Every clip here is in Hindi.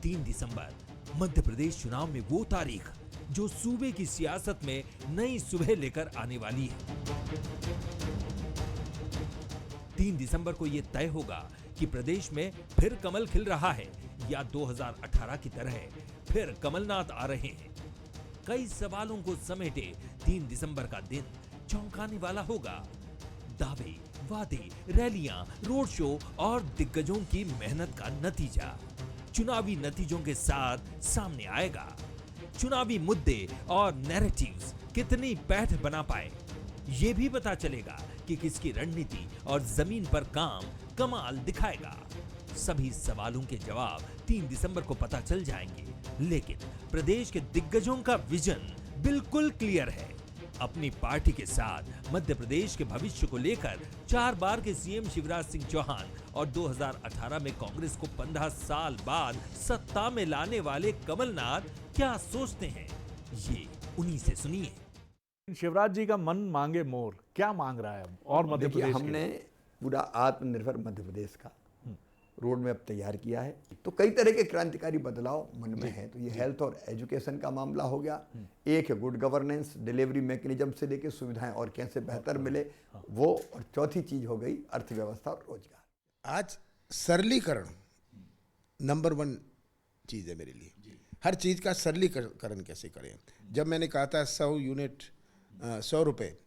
3 दिसंबर मध्य प्रदेश चुनाव में वो तारीख जो सूबे की सियासत में नई सुबह लेकर आने वाली है। 3 दिसंबर को यह तय होगा कि प्रदेश में फिर कमल खिल रहा है या 2018 की तरह फिर कमलनाथ आ रहे हैं। कई सवालों को समेटे 3 दिसंबर का दिन चौंकाने वाला होगा। दावे, वादे, रैलियां, रोड शो और दिग्गजों की मेहनत का नतीजा चुनावी नतीजों के साथ सामने आएगा। चुनावी मुद्दे और नैरेटिव्स कितनी पैठ बना पाए, ये भी पता चलेगा कि किसकी रणनीति और जमीन पर काम कमाल दिखाएगा। सभी सवालों के जवाब 3 दिसंबर को पता चल जाएंगे, लेकिन प्रदेश के दिग्गजों का विजन बिल्कुल क्लियर है। अपनी पार्टी के साथ मध्य प्रदेश के भविष्य को लेकर 4 बार के सीएम शिवराज सिंह चौहान और 2018 में कांग्रेस को 15 साल बाद सत्ता में लाने वाले कमलनाथ क्या सोचते हैं, ये उन्हीं से सुनिए। शिवराज जी का मन मांगे मोर, क्या मांग रहा है और मध्य प्रदेश हमने पूरा आत्मनिर्भर मध्य प्रदेश का रोड मैप तैयार किया है। तो कई तरह के क्रांतिकारी बदलाव मन में है। तो ये हेल्थ और एजुकेशन का मामला हो गया, एक है गुड गवर्नेंस, डिलीवरी मैकेनिज्म से लेके सुविधाएं और कैसे बेहतर मिले वो, और चौथी चीज हो गई अर्थव्यवस्था और रोजगार। आज सरलीकरण नंबर 1 चीज़ है मेरे लिए। हर चीज़ का सरलीकरण कैसे करें। जब मैंने कहा था 100 यूनिट 100 रुपये,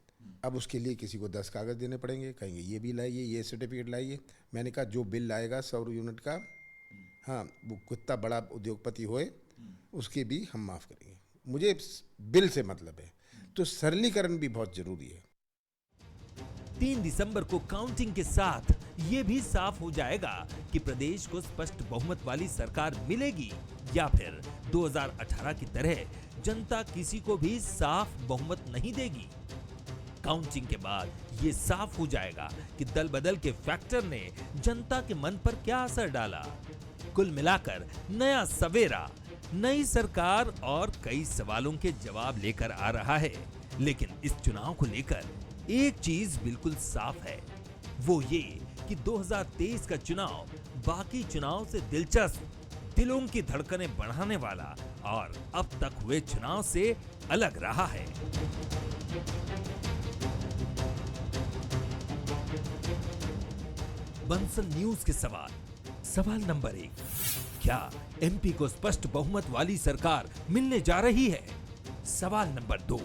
अब उसके लिए किसी को 10 कागज़ देने पड़ेंगे, कहेंगे ये भी लाइए, ये सर्टिफिकेट लाइए। मैंने कहा जो बिल लाएगा 100 यूनिट का, हाँ वो कितना बड़ा उद्योगपति होए, उसके भी हम माफ़ करेंगे। मुझे बिल से मतलब है, तो सरलीकरण भी बहुत ज़रूरी है। 3 दिसंबर को काउंटिंग के साथ ये भी साफ हो जाएगा कि प्रदेश को स्पष्ट बहुमत वाली सरकार मिलेगी या फिर 2018 की तरह जनता किसी को भी साफ बहुमत नहीं देगी। काउंटिंग के बाद ये साफ हो जाएगा कि दल बदल के फैक्टर ने जनता के मन पर क्या असर डाला। कुल मिलाकर नया सवेरा, नई सरकार और कई सवालों के जवाब लेकर आ रहा है। लेकिन इस चुनाव को लेकर एक चीज बिल्कुल साफ है, वो ये कि 2023 का चुनाव बाकी चुनाव से दिलचस्प, दिलों की धड़कनें बढ़ाने वाला और अब तक हुए चुनाव से अलग रहा है। बंसल न्यूज के सवाल नंबर 1, क्या एमपी को स्पष्ट बहुमत वाली सरकार मिलने जा रही है? सवाल नंबर 2,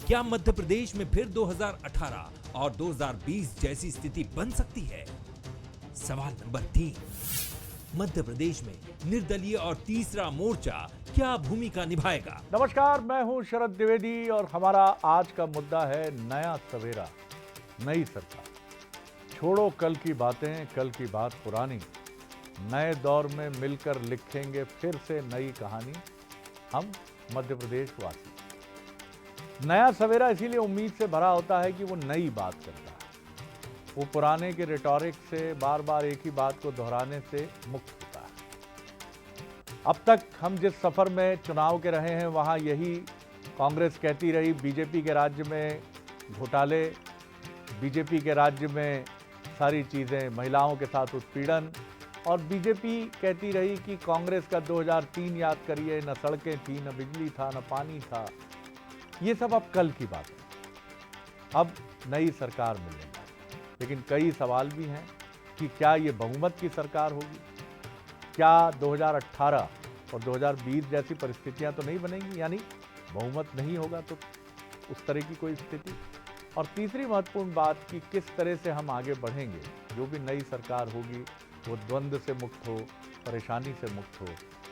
क्या मध्य प्रदेश में फिर 2018 और 2020 जैसी स्थिति बन सकती है? सवाल नंबर 3, मध्य प्रदेश में निर्दलीय और तीसरा मोर्चा क्या भूमिका निभाएगा? नमस्कार, मैं हूं शरद द्विवेदी और हमारा आज का मुद्दा है नया सवेरा, नई सरकार। छोड़ो कल की बातें, कल की बात पुरानी, नए दौर में मिलकर लिखेंगे फिर से नई कहानी, हम मध्य प्रदेश वासी। नया सवेरा इसीलिए उम्मीद से भरा होता है कि वो नई बात करता है, वो पुराने के रिटॉरिक से बार बार एक ही बात को दोहराने से मुक्त होता है। अब तक हम जिस सफर में चुनाव के रहे हैं वहां यही कांग्रेस कहती रही बीजेपी के राज्य में घोटाले, बीजेपी के राज्य में सारी चीज़ें, महिलाओं के साथ उत्पीड़न, और बीजेपी कहती रही कि कांग्रेस का 2003 याद करिए, न सड़कें थी, न बिजली था, न पानी था। ये सब अब कल की बात है, अब नई सरकार मिलने वाली। लेकिन कई सवाल भी हैं कि क्या ये बहुमत की सरकार होगी, क्या 2018 और 2020 जैसी परिस्थितियां तो नहीं बनेंगी, यानी बहुमत नहीं होगा तो उस तरह की कोई स्थिति। और तीसरी महत्वपूर्ण बात कि किस तरह से हम आगे बढ़ेंगे। जो भी नई सरकार होगी वो द्वंद्व से मुक्त हो, परेशानी से मुक्त हो,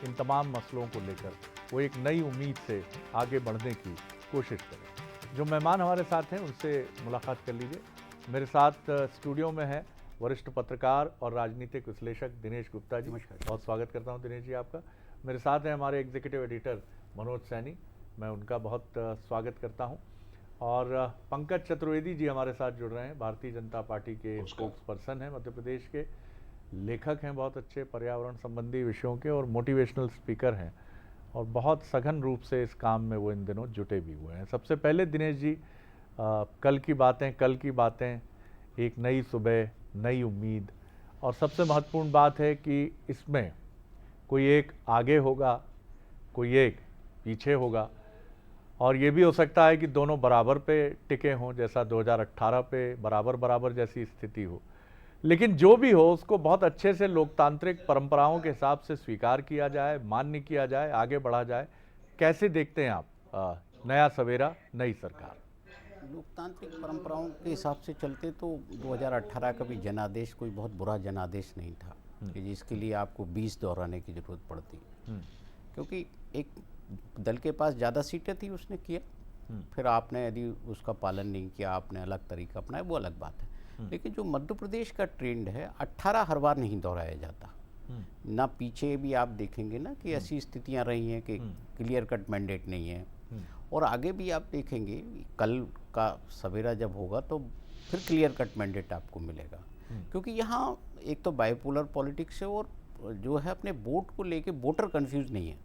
इन तमाम मसलों को लेकर वो एक नई उम्मीद से आगे बढ़ने की कोशिश करें। जो मेहमान हमारे साथ हैं उनसे मुलाकात कर लीजिए। मेरे साथ स्टूडियो में है वरिष्ठ पत्रकार और राजनीतिक विश्लेषक दिनेश गुप्ता जी। बहुत स्वागत करता हूं दिनेश जी आपका। मेरे साथ हैं हमारे एग्जीक्यूटिव एडिटर मनोज सैनी, मैं उनका बहुत स्वागत करता हूं। और पंकज चतुर्वेदी जी हमारे साथ जुड़ रहे हैं, भारतीय जनता पार्टी के स्पोक्स पर्सन हैं, मध्य प्रदेश के लेखक हैं, बहुत अच्छे पर्यावरण संबंधी विषयों के, और मोटिवेशनल स्पीकर हैं, और बहुत सघन रूप से इस काम में वो इन दिनों जुटे भी हुए हैं। सबसे पहले दिनेश जी, कल की बातें, एक नई सुबह, नई उम्मीद, और सबसे महत्वपूर्ण बात है कि इसमें कोई एक आगे होगा, कोई एक पीछे होगा, और ये भी हो सकता है कि दोनों बराबर पे टिके हों, जैसा 2018 पे बराबर बराबर जैसी स्थिति हो। लेकिन जो भी हो, उसको बहुत अच्छे से लोकतांत्रिक परंपराओं के हिसाब से स्वीकार किया जाए, मान्य किया जाए, आगे बढ़ा जाए। कैसे देखते हैं आप नया सवेरा, नई सरकार? लोकतांत्रिक परंपराओं के हिसाब से चलते तो 2018 का भी जनादेश कोई बहुत बुरा जनादेश नहीं था कि जिसके लिए आपको 20 दोहराने की जरूरत पड़ती, क्योंकि एक दल के पास ज़्यादा सीटें थी, उसने किया। फिर आपने यदि उसका पालन नहीं किया, आपने अलग तरीका अपनाया, वो अलग बात है। लेकिन जो मध्य प्रदेश का ट्रेंड है, 18 हर बार नहीं दोहराया जाता ना। पीछे भी आप देखेंगे ना कि ऐसी स्थितियां रही हैं कि क्लियर कट मैंडेट नहीं है, और आगे भी आप देखेंगे कल का सवेरा जब होगा तो फिर क्लियर कट मैंडेट आपको मिलेगा, क्योंकि यहाँ एक तो बाइपोलर पॉलिटिक्स है, और जो है अपने वोट को लेके वोटर कंफ्यूज नहीं है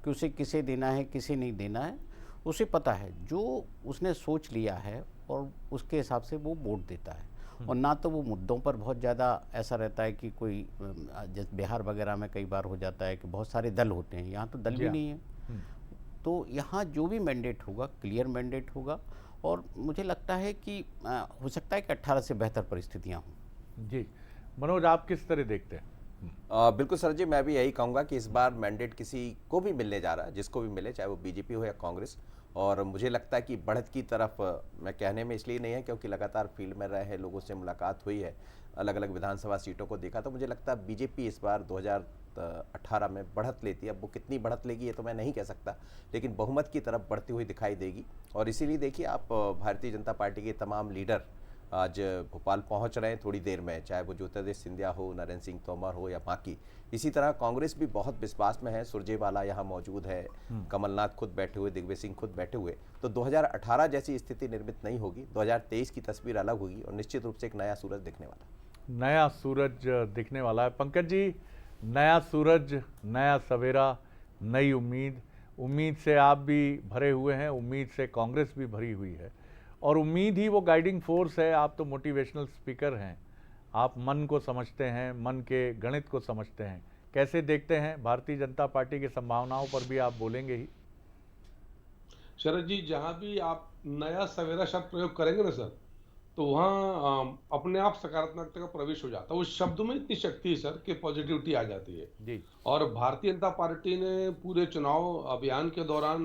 कि उसे किसे देना है किसे नहीं देना है। उसे पता है, जो उसने सोच लिया है और उसके हिसाब से वो वोट देता है। और ना तो वो मुद्दों पर बहुत ज़्यादा ऐसा रहता है कि कोई, जैसे बिहार वगैरह में कई बार हो जाता है कि बहुत सारे दल होते हैं, यहाँ तो दल भी नहीं है। तो यहाँ जो भी मैंडेट होगा क्लियर मैंडेट होगा, और मुझे लगता है कि हो सकता है कि 18 से बेहतर परिस्थितियाँ हों। जी मनोज, आप किस तरह देखते हैं? बिल्कुल सर जी, मैं भी यही कहूँगा कि इस बार मैंडेट किसी को भी मिलने जा रहा है, जिसको भी मिले, चाहे वो बीजेपी हो या कांग्रेस। और मुझे लगता है कि बढ़त की तरफ, मैं कहने में इसलिए नहीं है क्योंकि लगातार फील्ड में रहे हैं, लोगों से मुलाकात हुई है, अलग अलग विधानसभा सीटों को देखा, तो मुझे लगता है बीजेपी इस बार 2018 में बढ़त लेती है। अब वो कितनी बढ़त लेगी ये तो मैं नहीं कह सकता, लेकिन बहुमत की तरफ बढ़ती हुई दिखाई देगी। और इसीलिए देखिए, आप भारतीय जनता पार्टी के तमाम लीडर आज भोपाल पहुंच रहे हैं थोड़ी देर में, चाहे वो ज्योतिरादित्य सिंधिया हो, नरेंद्र सिंह तोमर हो या बाकी। इसी तरह कांग्रेस भी बहुत विश्वास में है, सुरजेवाला यहाँ मौजूद है, कमलनाथ खुद बैठे हुए, दिग्विजय सिंह खुद बैठे हुए। तो 2018 जैसी स्थिति निर्मित नहीं होगी, 2023 की तस्वीर अलग होगी, और निश्चित रूप से एक नया सूरज दिखने वाला है। नया सूरज दिखने वाला है। पंकज जी, नया सूरज, नया सवेरा, नई उम्मीद। उम्मीद से आप भी भरे हुए हैं, उम्मीद से कांग्रेस भी भरी हुई है, और उम्मीद ही वो गाइडिंग फोर्स है। आप तो मोटिवेशनल स्पीकर हैं, आप मन को समझते हैं, मन के गणित को समझते हैं। कैसे देखते हैं भारतीय जनता पार्टी की संभावनाओं पर भी आप बोलेंगे ही? शरद जी, जहां भी आप नया सवेरा शब्द प्रयोग करेंगे ना सर, तो वहाँ अपने आप सकारात्मकता का प्रवेश हो जाता है। उस शब्द में इतनी शक्ति है सर कि पॉजिटिविटी आ जाती है जी। और भारतीय जनता पार्टी ने पूरे चुनाव अभियान के दौरान,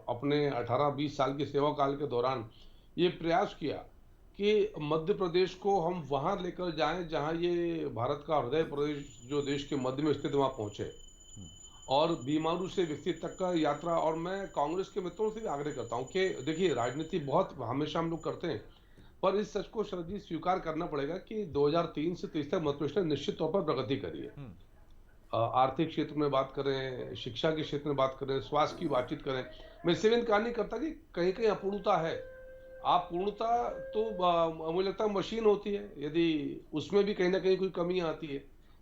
अपने 18-20 साल के सेवा काल के दौरान ये प्रयास किया कि मध्य प्रदेश को हम वहां लेकर जाएं जहां ये भारत का हृदय प्रदेश, जो देश के मध्य में स्थित, वहां पहुंचे, और बीमारू से विकसित तक का यात्रा। और मैं कांग्रेस के मित्रों से भी आग्रह करता हूं कि देखिए, राजनीति बहुत हमेशा हम लोग करते हैं, पर इस सच को शरद जी स्वीकार करना पड़ेगा कि 2003 से 2023 तक मध्य प्रदेश ने निश्चित तौर पर प्रगति करी है। आर्थिक क्षेत्र में बात करें, शिक्षा के क्षेत्र में बात करें, स्वास्थ्य की बातचीत करें, मैं इससे भी इनकार नहीं करता कि कहीं कहीं अपूर्णता है। आप पूर्णता तो मुझे लगता है मशीन होती है, यदि उसमें भी कहीं ना कहीं कोई कमी आती है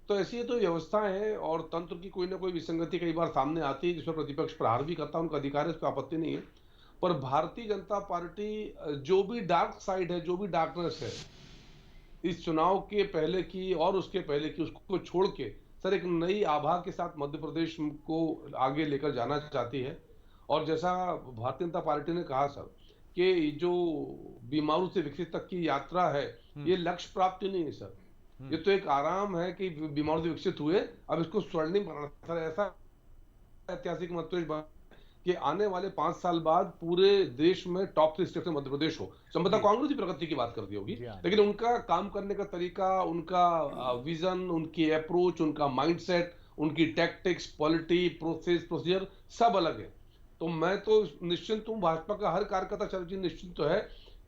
तो ऐसी तो व्यवस्थाएं हैं और तंत्र की कोई ना कोई विसंगति कई बार सामने आती है, जिसमें प्रतिपक्ष प्रहार भी करता है, उनका अधिकार है, इस पर आपत्ति नहीं है। पर भारतीय जनता पार्टी जो भी डार्क साइड है, जो भी डार्कनेस है इस चुनाव के पहले की और उसके पहले की, उसको छोड़ के सर एक नई आभा के साथ मध्य प्रदेश को आगे लेकर जाना चाहती है। और जैसा भारतीय जनता पार्टी ने कहा सर कि जो बीमारू से विकसित तक की यात्रा है, ये लक्ष्य प्राप्ति नहीं है सर, ये तो एक आराम है कि बीमारू से विकसित हुए, अब इसको स्वर्णिम बनाना सर। ऐसा ऐतिहासिक मध्य प्रदेश कि आने वाले 5 साल बाद पूरे देश में टॉप 3 स्टेट में मध्य प्रदेश हो। संभवतः कांग्रेस की प्रगति की बात करती होगी, लेकिन उनका काम करने का तरीका, उनका विजन, उनकी अप्रोच, उनका माइंडसेट, उनकी टैक्टिक्स, पॉलिटी, प्रोसेस, प्रोसीजर सब अलग है। तो मैं तो निश्चिंत हूँ, भाजपा का हर कार्यकर्ता चरजी निश्चिंत तो है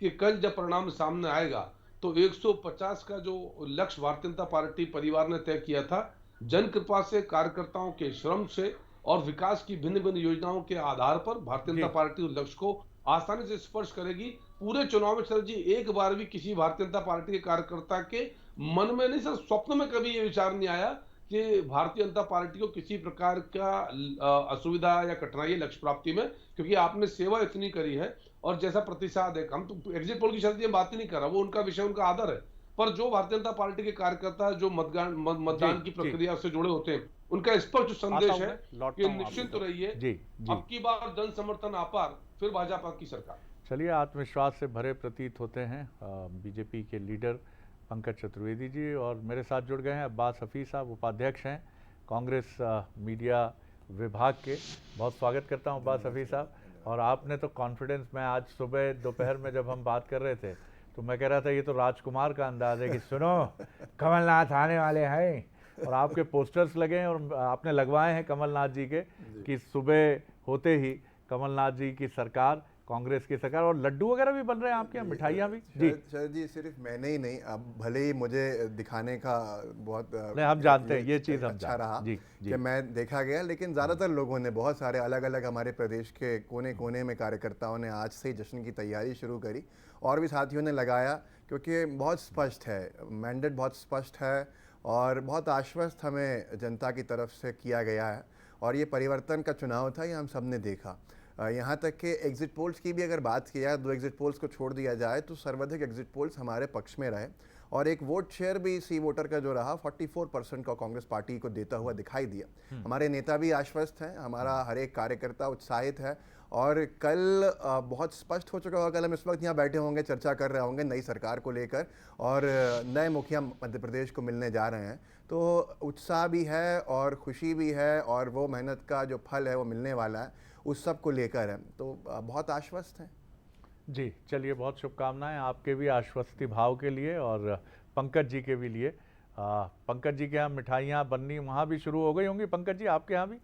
कि कल जब परिणाम सामने आएगा तो 150 का जो लक्ष्य भारतीय जनता पार्टी परिवार ने तय किया था, जन कृपा से, कार्यकर्ताओं के श्रम से और विकास की भिन्न भिन्न योजनाओं के आधार पर भारतीय जनता पार्टी उस लक्ष्य को आसानी से स्पर्श करेगी। पूरे चुनाव में सर जी एक बार भी किसी भारतीय जनता पार्टी के कार्यकर्ता के मन में नहीं सर, स्वप्न में कभी ये विचार नहीं आया कि भारतीय जनता पार्टी को किसी प्रकार का असुविधा या कठिनाई लक्ष्य प्राप्ति में, क्योंकि आपने सेवा इतनी करी है और जैसा प्रतिसाद है। हम तो एग्जिट पोल की शर्त बात ही नहीं कर रहा, वो उनका विषय, उनका आदर है, पर जो भारतीय जनता पार्टी के कार्यकर्ता जो मतदान की प्रक्रिया से जुड़े होते हैं, उनका स्पष्ट संदेश है कि निश्चिंत रहिए, जी अब की बार जन समर्थन अपार, फिर भाजपा की सरकार। चलिए, आत्मविश्वास से भरे प्रतीत होते हैं बीजेपी के लीडर पंकज चतुर्वेदी जी, और मेरे साथ जुड़ गए हैं अब्बास हफीज साहब, उपाध्यक्ष हैं कांग्रेस मीडिया विभाग के। बहुत स्वागत करता हूं अब्बास हफीज साहब। और आपने तो कॉन्फिडेंस, मैं आज सुबह दोपहर में जब हम बात कर रहे थे तो मैं कह रहा था ये तो राजकुमार का अंदाज है कि सुनो कमलनाथ आने वाले हैं, और आपके पोस्टर्स लगे हैं और आपने लगवाए हैं कमलनाथ जी के कि सुबह होते ही कमलनाथ जी की सरकार, कांग्रेस की सरकार, और लड्डू वगैरह भी बन रहे हैं आपके यहाँ, मिठाइयाँ भी। जी शरद जी, सिर्फ मैंने ही नहीं, अब भले ही मुझे दिखाने का बहुत नहीं, हम जानते हैं ये चीज़ हम अच्छा रहा जी, कि मैं देखा गया, लेकिन ज़्यादातर लोगों ने, बहुत सारे अलग अलग हमारे प्रदेश के कोने कोने में कार्यकर्ताओं ने आज से ही जश्न की तैयारी शुरू करी, और भी साथियों ने लगाया, क्योंकि बहुत स्पष्ट है, मैंडेट बहुत स्पष्ट है और बहुत आश्वस्त हमें जनता की तरफ से किया गया है, और ये परिवर्तन का चुनाव था, ये हम सब ने देखा। यहाँ तक कि एग्जिट पोल्स की भी अगर बात किया, 2 एग्जिट पोल्स को छोड़ दिया जाए तो सर्वाधिक एग्जिट पोल्स हमारे पक्ष में रहे, और एक वोट शेयर भी सी वोटर का जो रहा 44% का कांग्रेस पार्टी को देता हुआ दिखाई दिया। हमारे नेता भी आश्वस्त हैं, हमारा हर एक कार्यकर्ता उत्साहित है, और कल बहुत स्पष्ट हो चुका होगा, कल हम इस वक्त यहाँ बैठे होंगे, चर्चा कर रहे होंगे नई सरकार को लेकर, और नए मुखिया मध्य प्रदेश को मिलने जा रहे हैं, तो उत्साह भी है और खुशी भी है, और वो मेहनत का जो फल है वो मिलने वाला है, उस सब को लेकर है, तो बहुत आश्वस्त हैं। जी, चलिए, बहुत शुभकामनाएं आपके भी आश्वस्ति भाव के लिए, और पंकज जी के भी लिए। पंकज जी के यहाँ मिठाइयाँ बननी वहाँ भी शुरू हो गई होंगी, पंकज जी आपके यहाँ भी?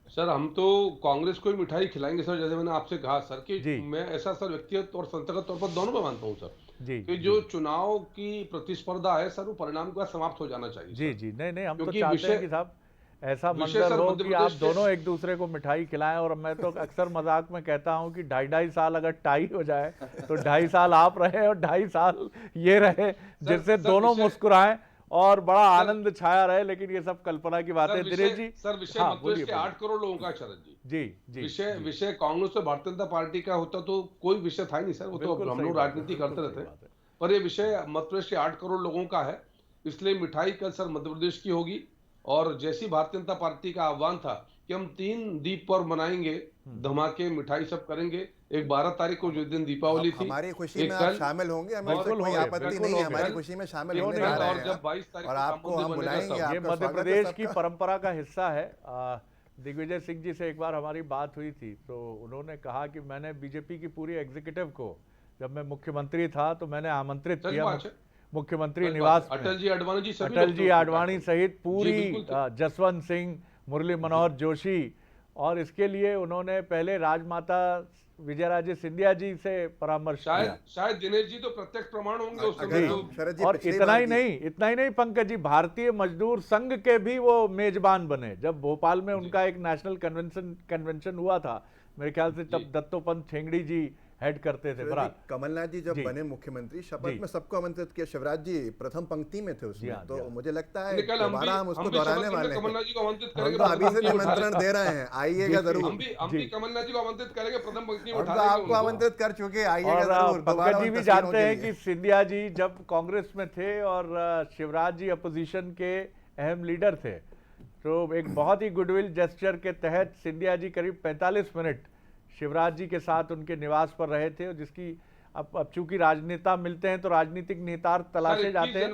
सर, हम तो कांग्रेस को ही मिठाई खिलाएंगे सर, जैसे मैंने आपसे कहा सर कि मैं ऐसा सर व्यक्तिगत और संस्थागत तौर पर दोनों में मानता हूँ सर जी, कि जो चुनाव की प्रतिस्पर्धा है सर, वो परिणाम के बाद समाप्त हो जाना चाहिए। जी जी, नहीं, हम तो क्योंकि चाहते हैं कि साहब ऐसा मंजर हो कि आप दोनों एक दूसरे को मिठाई खिलाएं, और मैं तो अक्सर मजाक में कहता हूं कि 2.5 साल अगर टाई हो जाए तो 2.5 साल आप रहे और 2.5 साल ये रहे, जिससे दोनों मुस्कुराएं और बड़ा आनंद छाया रहे, लेकिन ये सब कल्पना की बात है। दिनेश जी, सर, विषय मतप्रदेश के 8 करोड़ लोगों का शरद जी जी विषय कांग्रेस और भारतीय जनता पार्टी का होता तो कोई विषय था ही नहीं सर, वो तो हम लोग राजनीति करते रहते, पर ये विषय मध्यप्रदेश के 8 करोड़ लोगों का है, इसलिए मिठाई कल सर मध्य प्रदेश की होगी। और जैसी भारतीय जनता पार्टी का आह्वान था कि हम 3 दीप पर्व मनाएंगे, धमाके मिठाई सब करेंगे, एक 12 तारीख को जिस दिन दीपावली थी, हमारी खुशी में आप शामिल होंगे, हमें कोई आपत्ति नहीं है, हमारी खुशी में शामिल होने जा रहे हैं, और जब 22 तारीख और आपको हम बुलाएंगे। ये मध्य प्रदेश की परंपरा का हिस्सा है। दिग्विजय सिंह जी से एक बार हमारी बात हुई थी, तो उन्होंने कहा कि मैंने बीजेपी की पूरी एग्जीक्यूटिव को, जब मैं मुख्यमंत्री था तो मैंने आमंत्रित किया मुख्यमंत्री निवास में, अटल जी आडवाणी सहित पूरी, जसवंत सिंह, मुरली मनोहर जोशी, और इसके लिए उन्होंने पहले राजमाता विजयराजे सिंधिया जी से परामर्श किया। शायद दिनेश जी तो प्रत्यक्ष प्रमाण होंगे उस समय तो। और इतना ही नहीं पंकज जी, भारतीय मजदूर संघ के भी वो मेजबान बने। जब भोपाल में उनका एक नेशनल कन्वेंशन हुआ था, मेरे ख्याल से तब दत्तोपंत ठेंगड़ी जी हेड करते थे। कमलनाथ जी जब बने मुख्यमंत्री, शपथ में सबको आमंत्रित किया, शिवराज जी प्रथम पंक्ति में थे उसमें, तो मुझे लगता है दोबारा हम उसको दोहराने वाले हैं, कमलनाथ जी को आमंत्रित हम करेंगे, तो अभी से निमंत्रण दे रहे हैं, आइएगा जरूर। हम भी कमलनाथ जी को आमंत्रित करेंगे, प्रथम पंक्ति में हम तो आपको आमंत्रित कर चुके, आइएगा जरूर। पंकज जी भी जानते हैं कि सिंधिया जी जब कांग्रेस में थे और शिवराज जी अपोजिशन के अहम लीडर थे, तो एक बहुत ही गुडविल जेस्चर के तहत सिंधिया जी करीब 45 मिनट शिवराज जी के साथ उनके निवास पर रहे थे, और जिसकी अब चूंकि राजनेता मिलते हैं तो राजनीतिक निहितार्थ तलाशे जाते हैं।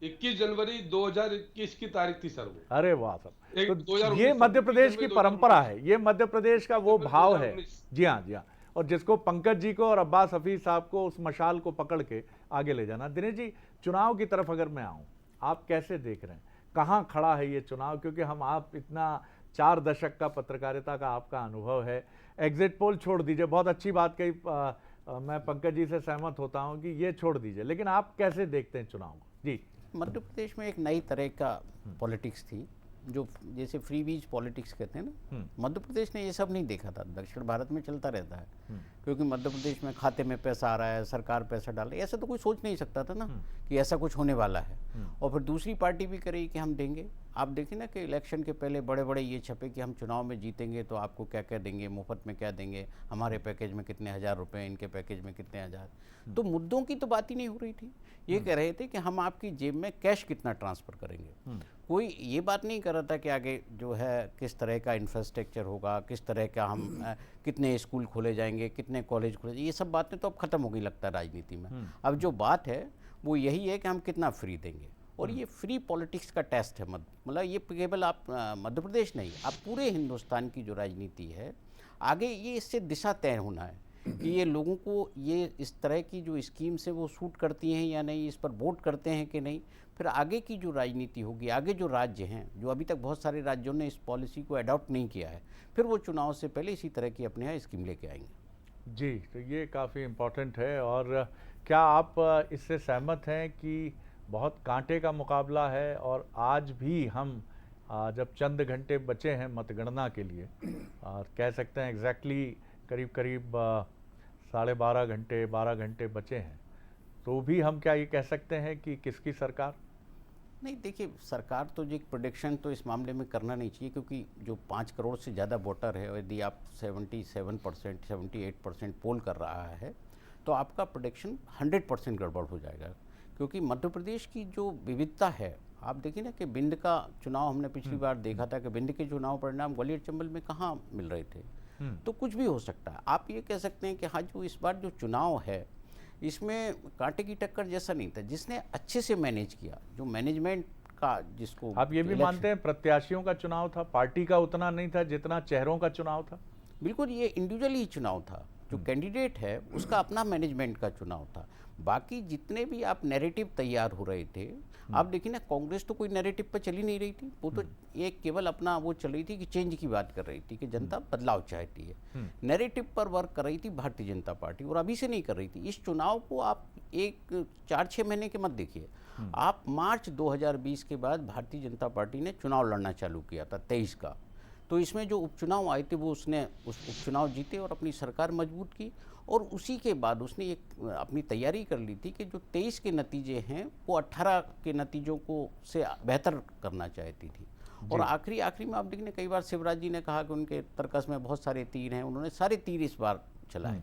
21 जनवरी 2021 की तारीख थी सर वो। अरे वाह सर, तो ये मध्य प्रदेश की परंपरा है, ये मध्य प्रदेश का वो भाव है। जी हाँ, और जिसको पंकज जी को और अब्बास हफीज साहब को उस मशाल को पकड़ के आगे ले जाना। दिनेश जी, चुनाव की तरफ अगर मैं आऊँ, आप कैसे देख रहे हैं, कहाँ खड़ा है ये चुनाव? क्योंकि आप इतना 4 दशक का पत्रकारिता का आपका अनुभव है, एग्जिट पोल छोड़ दीजिए, बहुत अच्छी बात कही, मैं पंकज जी से सहमत होता हूं कि ये छोड़ दीजिए, लेकिन आप कैसे देखते हैं चुनाव को? जी, मध्य प्रदेश में एक नई तरह का पॉलिटिक्स थी, जो जैसे फ्री बीज पॉलिटिक्स कहते हैं ना, मध्य प्रदेश ने ये सब नहीं देखा था। दक्षिण भारत में चलता रहता है, क्योंकि मध्य प्रदेश में खाते में पैसा आ रहा है, सरकार पैसा डाल रही है, ऐसा तो कोई सोच नहीं सकता था ना कि ऐसा कुछ होने वाला है। और फिर दूसरी पार्टी भी करी कि हम देंगे। आप देखिए ना कि इलेक्शन के पहले बड़े बड़े ये छपे कि हम चुनाव में जीतेंगे तो आपको क्या क्या देंगे, मुफ्त में क्या देंगे, हमारे पैकेज में कितने हज़ार रुपए, इनके पैकेज में कितने हज़ार। तो मुद्दों की तो बात ही नहीं हो रही थी। ये कह रहे थे कि हम आपकी जेब में कैश कितना ट्रांसफ़र करेंगे। कोई ये बात नहीं कर रहा था कि आगे जो है किस तरह का इंफ्रास्ट्रक्चर होगा, किस तरह का हम कितने स्कूल खोले जाएंगे, कितने कॉलेज खोले जाएंगे। ये सब बातें तो अब ख़त्म हो गई लगता है राजनीति में। अब जो बात है वो यही है कि हम कितना फ्री देंगे। और ये फ्री पॉलिटिक्स का टेस्ट है। मतलब ये केवल आप मध्य प्रदेश नहीं, आप पूरे हिंदुस्तान की जो राजनीति है आगे ये इससे दिशा तय होना है कि ये लोगों को ये इस तरह की जो स्कीम्स है वो सूट करती हैं या नहीं, इस पर वोट करते हैं कि नहीं। फिर आगे की जो राजनीति होगी, आगे जो राज्य हैं, जो अभी तक बहुत सारे राज्यों ने इस पॉलिसी को अडॉप्ट नहीं किया है, फिर वो चुनाव से पहले इसी तरह की अपने यहाँ स्कीम लेके आएंगे। जी, तो ये काफ़ी इम्पोर्टेंट है। और क्या आप इससे सहमत हैं कि बहुत कांटे का मुकाबला है और आज भी हम जब चंद घंटे बचे हैं मतगणना के लिए, और कह सकते हैं एग्जैक्टली करीब करीब 12.5 घंटे बचे हैं, तो भी हम क्या ये कह सकते हैं कि किसकी सरकार? नहीं, देखिए, सरकार तो जो एक प्रोडिक्शन तो इस मामले में करना नहीं चाहिए, क्योंकि जो 5 करोड़ से ज़्यादा वोटर है, यदि आप 77%, 78% पोल कर रहा है तो आपका प्रोडिक्शन 100% गड़बड़ हो जाएगा। क्योंकि मध्य प्रदेश की जो विविधता है, आप देखिए ना कि भिंड का चुनाव हमने पिछली बार देखा था कि भिंड के चुनाव परिणाम ग्वालियर चंबल में कहाँ मिल रहे थे। तो कुछ भी हो सकता है। आप ये कह सकते हैं कि हाँ, जो इस बार जो चुनाव है इसमें कांटे की टक्कर जैसा नहीं था। जिसने अच्छे से मैनेज किया, जो मैनेजमेंट का, जिसको आप ये भी मानते हैं प्रत्याशियों का चुनाव था, पार्टी का उतना नहीं था जितना चेहरों का चुनाव था? बिल्कुल, ये इंडिविजुअली चुनाव था। जो कैंडिडेट है उसका अपना मैनेजमेंट का चुनाव था। बाकी जितने भी आप नैरेटिव तैयार हो रहे थे, आप देखिए ना, कांग्रेस तो कोई नैरेटिव पर चली नहीं रही थी। वो तो ये केवल अपना वो चल रही थी कि चेंज की बात कर रही थी कि जनता बदलाव चाहती है। नैरेटिव पर वर्क कर रही थी भारतीय जनता पार्टी, और अभी से नहीं कर रही थी। इस चुनाव को आप एक 4-6 महीने के मत देखिए। आप मार्च 2020 के बाद भारतीय जनता पार्टी ने चुनाव लड़ना चालू किया था 23 का। तो इसमें जो उपचुनाव आए थे वो उसने उस उपचुनाव जीते और अपनी सरकार मजबूत की। और उसी के बाद उसने एक अपनी तैयारी कर ली थी कि जो 23 के नतीजे हैं वो 18 के नतीजों को से बेहतर करना चाहती थी। और आखिरी में आप देखने, कई बार शिवराज जी ने कहा कि उनके तर्कस में बहुत सारे तीर हैं, उन्होंने सारे तीर इस बार चलाए।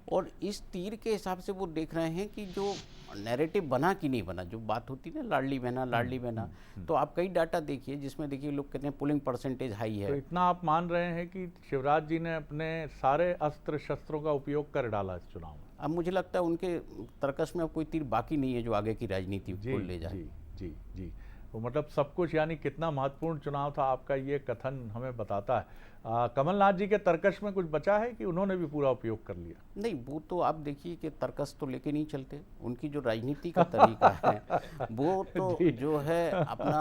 और इस तीर के हिसाब से वो देख रहे हैं कि जो नैरेटिव बना कि नहीं बना। जो बात होती है ना, लाडली बहना, तो आप कई डाटा देखिए जिसमें देखिए लोग कहते हैं पोलिंग परसेंटेज हाई है। तो इतना आप मान रहे हैं कि शिवराज जी ने अपने सारे अस्त्र शस्त्रों का उपयोग कर डाला इस चुनाव में? अब मुझे लगता है उनके तर्कस में अब कोई तीर बाकी नहीं है जो आगे की राजनीति को ले जाए। जी, तो मतलब सब कुछ, यानी कितना महत्वपूर्ण चुनाव था आपका, ये कथन हमें बताता है। कमलनाथ जी के तर्कश में कुछ बचा है कि उन्होंने भी पूरा उपयोग कर लिया? नहीं, वो तो आप देखिए कि तर्कस तो लेके नहीं चलते। उनकी जो राजनीति का तरीका है वो तो जो है अपना,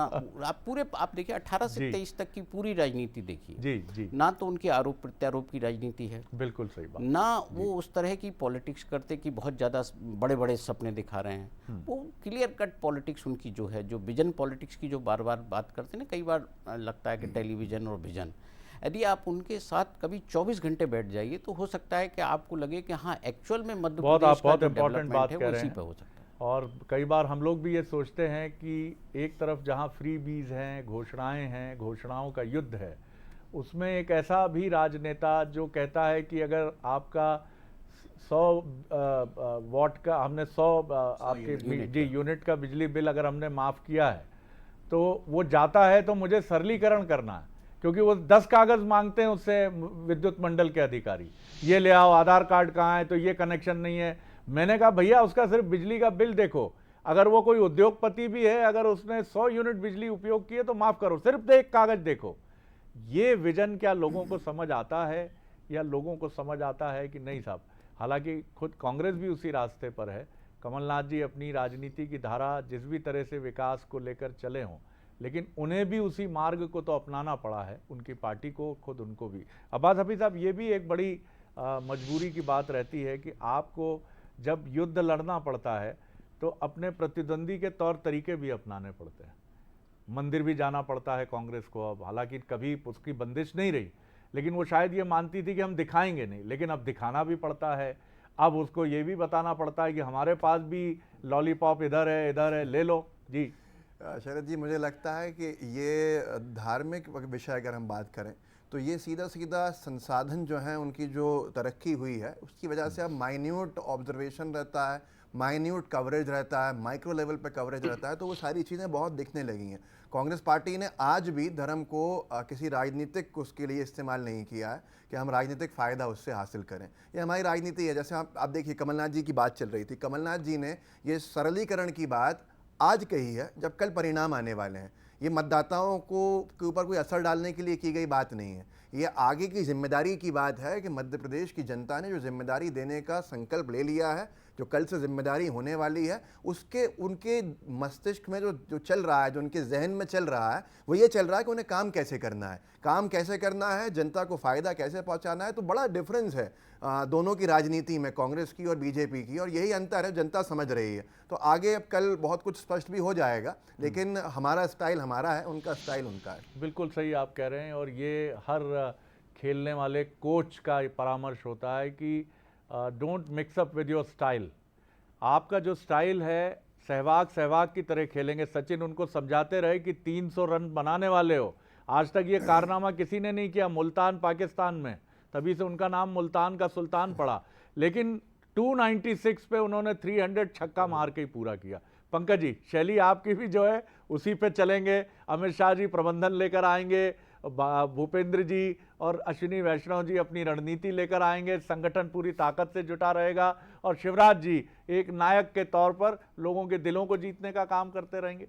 आप देखिए 18 से 23 तक की पूरी राजनीति देखिए। जी, ना तो उनकी आरोप प्रत्यारोप की राजनीति है, बिल्कुल सही बात, ना वो उस तरह की पॉलिटिक्स करते कि बहुत ज़्यादा बड़े बड़े सपने दिखा रहे हैं। वो क्लियर कट पॉलिटिक्स उनकी जो है, जो विजन पॉलिटिक्स की जो बार बार बात करते हैं ना, कई बार लगता है कि टेलीविजन और विजन, यदि आप उनके साथ कभी 24 घंटे बैठ जाइए तो हो सकता है कि आपको लगे कि हाँ, एक्चुअल में मध्य प्रदेश का जो डेवलपमेंट है वो इसी पे हो सकता है। और कई बार हम लोग भी ये सोचते हैं कि एक तरफ जहाँ फ्री बीज हैं, घोषणाएं हैं, घोषणाओं का युद्ध है, उसमें एक ऐसा भी राजनेता जो कहता है कि अगर आपका 100 वाट का, हमने 100 आपके यूनिट का बिजली बिल अगर हमने माफ़ किया है तो वो जाता है तो मुझे सरलीकरण करना है, क्योंकि वो 10 कागज़ मांगते हैं उससे विद्युत मंडल के अधिकारी, ये ले आओ, आधार कार्ड कहाँ है, तो ये कनेक्शन नहीं है। मैंने कहा भैया उसका सिर्फ बिजली का बिल देखो, अगर वो कोई उद्योगपति भी है, अगर उसने 100 यूनिट बिजली उपयोग किए तो माफ़ करो, सिर्फ एक कागज़ देखो। ये विजन क्या लोगों को समझ आता है, या लोगों को समझ आता है कि नहीं साहब? हालांकि खुद कांग्रेस भी उसी रास्ते पर है, कमलनाथ जी अपनी राजनीति की धारा जिस भी तरह से विकास को लेकर चले हों, लेकिन उन्हें भी उसी मार्ग को तो अपनाना पड़ा है, उनकी पार्टी को, खुद उनको भी। अब्बास हफीज़ साहब, ये भी एक बड़ी मजबूरी की बात रहती है कि आपको जब युद्ध लड़ना पड़ता है तो अपने प्रतिद्वंदी के तौर तरीके भी अपनाने पड़ते हैं। मंदिर भी जाना पड़ता है कांग्रेस को अब, हालांकि कभी उसकी बंदिश नहीं रही, लेकिन वो शायद ये मानती थी कि हम दिखाएंगे नहीं, लेकिन अब दिखाना भी पड़ता है। अब उसको ये भी बताना पड़ता है कि हमारे पास भी लॉलीपॉप इधर है, ले लो जी। शरद जी, मुझे लगता है कि ये धार्मिक विषय अगर हम बात करें तो ये सीधा सीधा संसाधन जो हैं उनकी जो तरक्की हुई है उसकी वजह से अब माइन्यूट ऑब्जर्वेशन रहता है, माइन्यूट कवरेज रहता है, माइक्रो लेवल पे कवरेज रहता है, तो वो सारी चीज़ें बहुत दिखने लगी हैं। कांग्रेस पार्टी ने आज भी धर्म को किसी राजनीतिक उसके लिए इस्तेमाल नहीं किया है कि हम राजनीतिक फ़ायदा उससे हासिल करें। ये हमारी राजनीति है। जैसे आप देखिए, कमलनाथ जी की बात चल रही थी, कमलनाथ जी ने ये सरलीकरण की बात आज कही है जब कल परिणाम आने वाले हैं। ये मतदाताओं को के ऊपर कोई असर डालने के लिए की गई बात नहीं है, ये आगे की जिम्मेदारी की बात है कि मध्य प्रदेश की जनता ने जो जिम्मेदारी देने का संकल्प ले लिया है, जो कल से जिम्मेदारी होने वाली है, उसके उनके मस्तिष्क में जो चल रहा है, जो उनके जहन में चल रहा है, वो ये चल रहा है कि उन्हें काम कैसे करना है, काम कैसे करना है, जनता को फ़ायदा कैसे पहुंचाना है। तो बड़ा डिफरेंस है दोनों की राजनीति में, कांग्रेस की और बीजेपी की, और यही अंतर है, जनता समझ रही है। तो आगे अब कल बहुत कुछ स्पष्ट भी हो जाएगा, लेकिन हमारा स्टाइल हमारा है, उनका स्टाइल उनका है। बिल्कुल सही आप कह रहे हैं, और ये हर खेलने वाले कोच का परामर्श होता है कि don't mix up with your style. आपका जो स्टाइल है, सहवाग की तरह खेलेंगे। सचिन उनको समझाते रहे कि 300 रन बनाने वाले हो। आज तक ये कारनामा किसी ने नहीं किया मुल्तान पाकिस्तान में, तभी से उनका नाम मुल्तान का सुल्तान पड़ा। लेकिन 296 पे उन्होंने 300 छक्का मार के ही पूरा किया। पंकज जी, शैली आपकी भी जो है उसी पे चलेंगे। अमित शाह जी प्रबंधन लेकर आएंगे, भूपेंद्र जी और अश्विनी वैष्णव जी अपनी रणनीति लेकर आएंगे, संगठन पूरी ताकत से जुटा रहेगा, और शिवराज जी एक नायक के तौर पर लोगों के दिलों को जीतने का काम करते रहेंगे।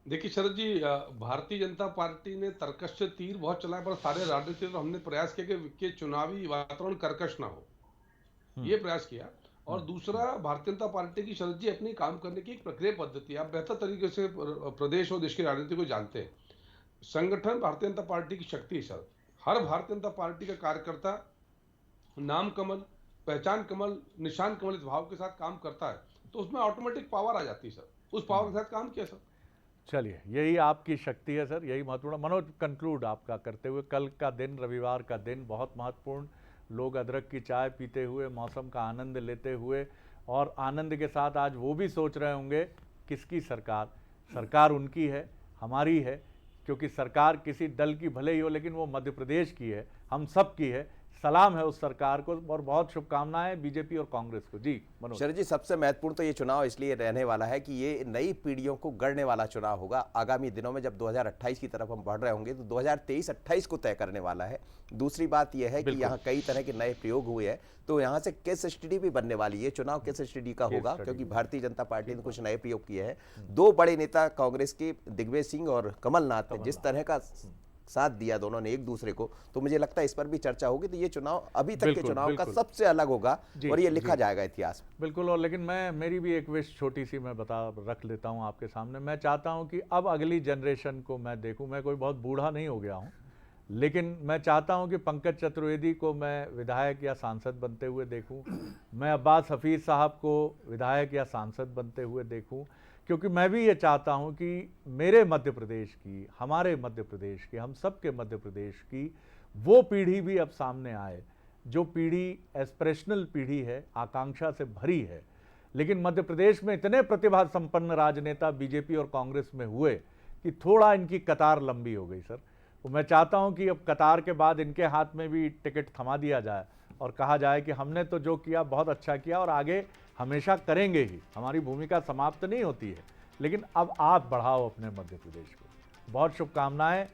देखिए शरद जी, भारतीय जनता पार्टी ने तर्कश से तीर बहुत चलाए, पर सारे राजनीतिक हमने प्रयास किया कि चुनावी वातावरण कर्कश ना हो, ये प्रयास किया। और दूसरा, भारतीय जनता पार्टी की शरद जी अपनी काम करने की एक प्रक्रिया पद्धति, आप बेहतर तरीके से प्रदेश और देश की राजनीति को जानते हैं। संगठन भारतीय जनता पार्टी की शक्ति है सर। हर भारतीय जनता पार्टी का कार्यकर्ता नाम कमल, पहचान कमल, निशान कमल इस भाव के साथ काम करता है, तो उसमें ऑटोमेटिक पावर आ जाती है सर। उस पावर के साथ काम किया सर। चलिए, यही आपकी शक्ति है सर, यही महत्वपूर्ण। मनोज, कंक्लूड आपका करते हुए। कल का दिन, रविवार का दिन बहुत महत्वपूर्ण, लोग अदरक की चाय पीते हुए, मौसम का आनंद लेते हुए, और आनंद के साथ आज वो भी सोच रहे होंगे किसकी सरकार। सरकार उनकी है, हमारी है, क्योंकि सरकार किसी दल की भले ही हो, लेकिन वो मध्य प्रदेश की है, हम सब की है। सलाम है उस सरकार को, और बहुत शुभकामनाएं बीजेपी और कांग्रेस को। जी मनोज। शरद जी, सबसे महत्वपूर्ण तो ये चुनाव इसलिए रहने वाला है कि ये नई पीढ़ियों को गढ़ने वाला चुनाव होगा। आगामी दिनों में जब 2028 की तरफ हम बढ़ रहे होंगे तो 2023-28 को तय करने वाला है। दूसरी बात यह है कि यहाँ कई तरह के नए प्रयोग हुए हैं, तो यहाँ से केस स्टडी भी बनने वाली है। ये चुनाव केस स्टडी का होगा, क्योंकि भारतीय जनता पार्टी ने कुछ नए प्रयोग किए हैं। दो बड़े नेता कांग्रेस के, दिग्विजय सिंह और कमलनाथ, जिस तरह का साथ दिया दोनों ने एक दूसरे को, तो मुझे लगता है इस पर भी चर्चा होगी। तो ये चुनाव अभी तक के चुनाव का सबसे अलग होगा, और ये लिखा जाएगा इतिहास में। बिल्कुल। और लेकिन मेरी भी एक विश छोटी सी मैं रख लेता हूँ आपके सामने। मैं चाहता हूँ कि अब अगली जनरेशन को मैं देखूँ। मैं कोई बहुत बूढ़ा नहीं हो गया हूँ, लेकिन मैं चाहता हूँ कि पंकज चतुर्वेदी को मैं विधायक या सांसद बनते हुए देखूँ, मैं अब्बास हफीज़ साहब को विधायक या सांसद बनते हुए देखूँ, क्योंकि मैं भी ये चाहता हूं कि मेरे मध्य प्रदेश की, हमारे मध्य प्रदेश की, हम सब के मध्य प्रदेश की वो पीढ़ी भी अब सामने आए, जो पीढ़ी एस्पिरेशनल पीढ़ी है, आकांक्षा से भरी है। लेकिन मध्य प्रदेश में इतने प्रतिभा संपन्न राजनेता बीजेपी और कांग्रेस में हुए कि थोड़ा इनकी कतार लंबी हो गई सर। तो मैं चाहता हूं कि अब कतार के बाद इनके हाथ में भी टिकट थमा दिया जाए और कहा जाए कि हमने तो जो किया बहुत अच्छा किया, और आगे हमेशा करेंगे ही, हमारी भूमिका समाप्त नहीं होती है, लेकिन अब आप बढ़ाओ अपने मध्य प्रदेश को। बहुत शुभकामनाएं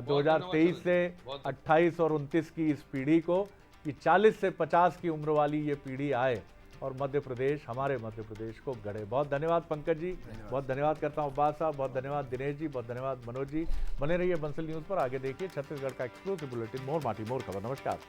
2023 से 28 और 29 की इस पीढ़ी को, कि 40 से 50 की उम्र वाली ये पीढ़ी आए और मध्य प्रदेश, हमारे मध्य प्रदेश को गढ़े। बहुत धन्यवाद पंकज जी, बहुत धन्यवाद करता हूँ अब्बास साहब, बहुत धन्यवाद दिनेश जी, बहुत धन्यवाद मनोज जी। बने रहिए बंसल न्यूज़ पर। आगे देखिए छत्तीसगढ़ का एक्सक्लूसिव बुलेटिन, मोर माटी मोर खबर। नमस्कार।